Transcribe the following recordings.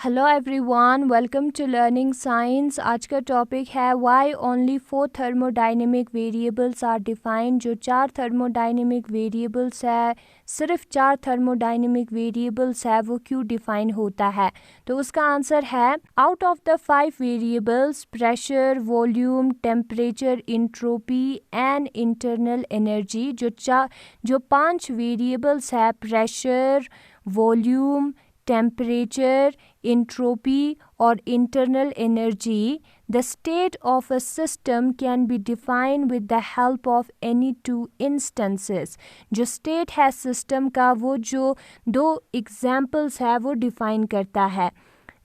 Hello everyone, welcome to learning science. आज का topic है why only 4 thermodynamic variables are defined. जो 4 thermodynamic variables है, सिर्फ 4 थर्मोडायनेमिक वेरिएबल्स है, वो क्यों डिफाइन होता है? तो उसका आंसर है out of the 5 variables pressure, volume, temperature, entropy and internal energy, जो 5 वेरिएबल्स है pressure, volume, temperature, entropy or internal energy, the state of a system can be defined with the help of any two instances. जो state है system का, वो जो 2 examples है वो define करता है।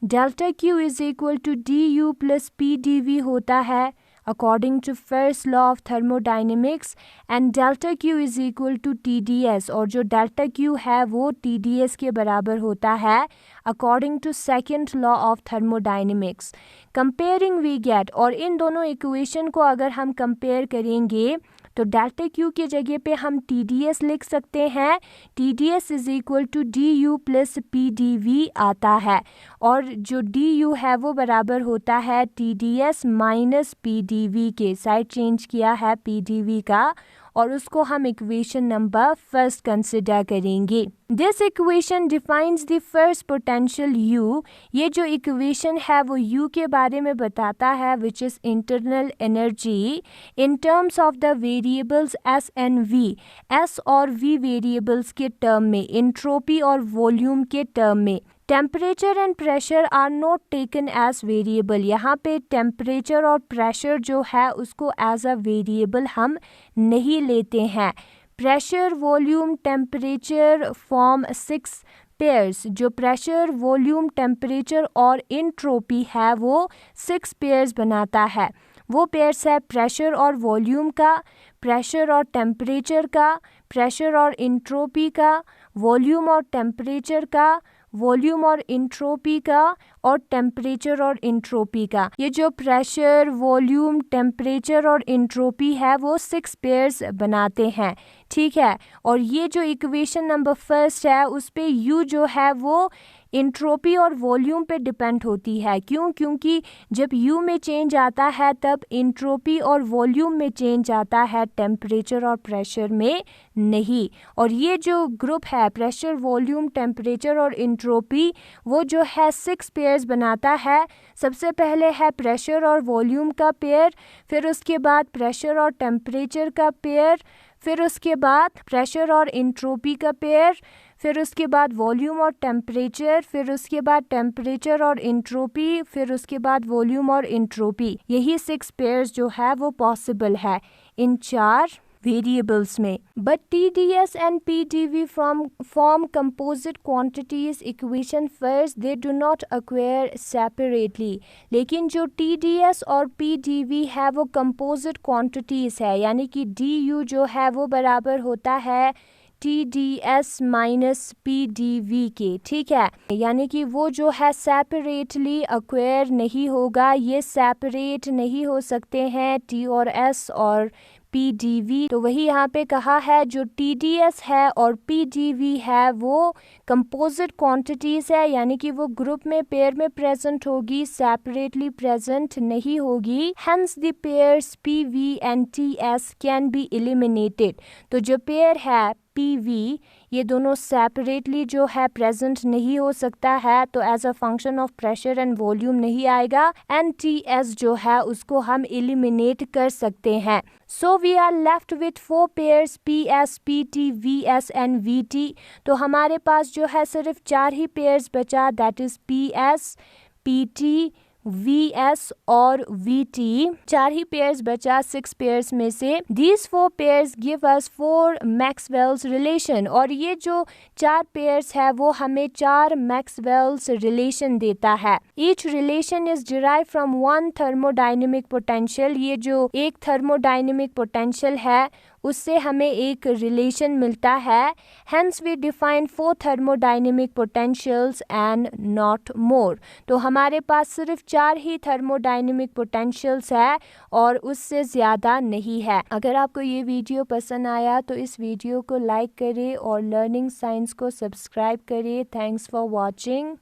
delta Q is equal to du plus pdv होता है according to first law of thermodynamics, and delta Q is equal to TdS, और जो delta Q है वो TdS के बराबर होता है according to second law of thermodynamics. Comparing we get, और इन दोनों इक्वेशन को अगर हम कंपेयर करेंगे तो डेल्टा क्यू की जगह पे हम TdS लिख सकते हैं। TdS is equal to du plus PdV आता है, और जो du है वो बराबर होता है TdS माइनस PdV के। साइड चेंज किया है PdV का, और उसको हम इक्वेशन नंबर फर्स्ट कंसिडर करेंगे। This equation defines the first potential U। ये जो इक्वेशन है वो U के बारे में बताता है, which is internal energy in terms of the variables S and V। S और V वेरिएबल्स के टर्म में, इंट्रोपी और वॉल्यूम के टर्म में। Temperature and pressure are not taken as variable. यहाँ पे टेम्परेचर और प्रेशर जो है उसको एज अ वेरिएबल हम नहीं लेते हैं। Pressure, volume, temperature form 6 pairs. जो प्रेशर, वॉल्यूम, टेम्परेचर और इंट्रोपी है वो 6 पेयर्स बनाता है। वो पेयर्स है प्रेशर और वॉल्यूम का, प्रेशर और टेम्परेचर का, प्रेशर और इंट्रोपी का, वॉल्यूम और टेम्परेचर का, वॉल्यूम और इंट्रोपी का, और टेम्परेचर और इंट्रोपी का। ये जो प्रेशर, वॉल्यूम, टेम्परेचर और इंट्रोपी है वो 6 पेयर्स बनाते हैं, ठीक है। और ये जो इक्वेशन नंबर फर्स्ट है उस पे U जो है वो इंट्रोपी और वॉल्यूम पे डिपेंड होती है। क्यों? क्योंकि जब U में चेंज आता है तब इंट्रोपी और वॉल्यूम में चेंज आता है, टेम्परेचर और प्रेशर में नहीं। और ये जो ग्रुप है प्रेशर, वॉल्यूम, टेम्परेचर और इंट्रोपी, वो जो है 6 पेयर्स बनाता है। सबसे पहले है प्रेशर और वॉल्यूम का पेयर, फिर उसके बाद प्रेशर और टेम्परेचर का पेयर, फिर उसके बाद प्रेशर और इंट्रोपी का पेयर, फिर उसके बाद वॉल्यूम और टेम्परेचर, फिर उसके बाद टेम्परेचर और इंट्रोपी, फिर उसके बाद वॉल्यूम और इंट्रोपी। यही 6 पेयर्स जो है वो पॉसिबल है इन 4 वेरिएबल्स में। But TdS and PdV form composite quantities equation first, they do not occur separately। लेकिन जो TdS और PdV है वो कंपोजिट क्वांटिटीज है, यानी कि du जो है वो बराबर होता है TdS माइनस PdV के, ठीक है। यानी कि वो जो है सेपरेटली अक्वायर नहीं होगा, ये सेपरेट नहीं हो सकते हैं T और S और PdV। तो वही यहाँ पे कहा है जो TdS है और PdV है वो कंपोजिट क्वांटिटीज है, यानी कि वो ग्रुप में, पेयर में प्रेजेंट होगी, सेपरेटली प्रेजेंट नहीं होगी। Hence the pairs PV and TS can be eliminated. तो जो पेयर है PV, ये दोनों सेपरेटली जो है प्रेजेंट नहीं हो सकता है, तो as a function of pressure and volume नहीं आएगा। एंड TS जो है उसको हम एलिमिनेट कर सकते हैं। So we are left with 4 pairs PS, PT, VS and VT। तो हमारे पास जो है सिर्फ 4 ही पेयर्स बचा, that is PS, PT, VS और VT। 4 ही पेयर्स बचा 6 पेयर्स में से। These 4 pairs give us 4 Maxwell's relation, और ये जो 4 पेयर्स है वो हमें 4 Maxwell's relation देता है। Each relation is derived from one thermodynamic potential। ये जो एक thermodynamic potential है उससे हमें एक रिलेशन मिलता है। Hence we define 4 thermodynamic potentials and not more। तो हमारे पास सिर्फ 4 ही थर्मोडायनेमिक पोटेंशियल्स है और उससे ज़्यादा नहीं है। अगर आपको ये वीडियो पसंद आया तो इस वीडियो को लाइक करें और लर्निंग साइंस को सब्सक्राइब करें। Thanks for watching.